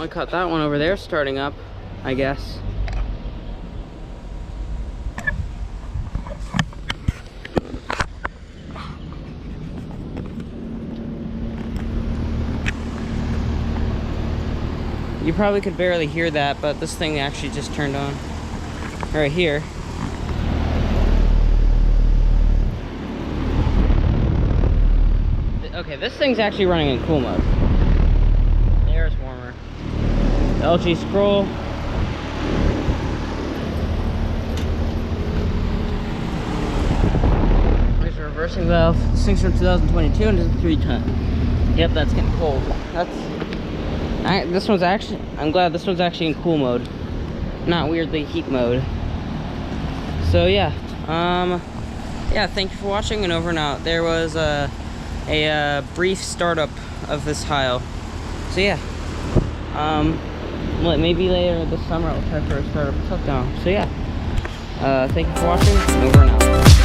only caught that one over there starting up, I guess. You probably could barely hear that, but this thing actually just turned on right here. Okay, this thing's actually running in cool mode. The air is warmer. The LG scroll. There's a reversing valve. This thing's from 2022 and it's a 3-ton. Yep, that's getting cold. This one's actually, I'm glad this one's actually in cool mode, not weirdly heat mode. So yeah, yeah, thank you for watching, and over and out. There was a brief startup of this Heil. So yeah, maybe later this summer I'll try for a startup shutdown. So yeah, thank you for watching, and over and out.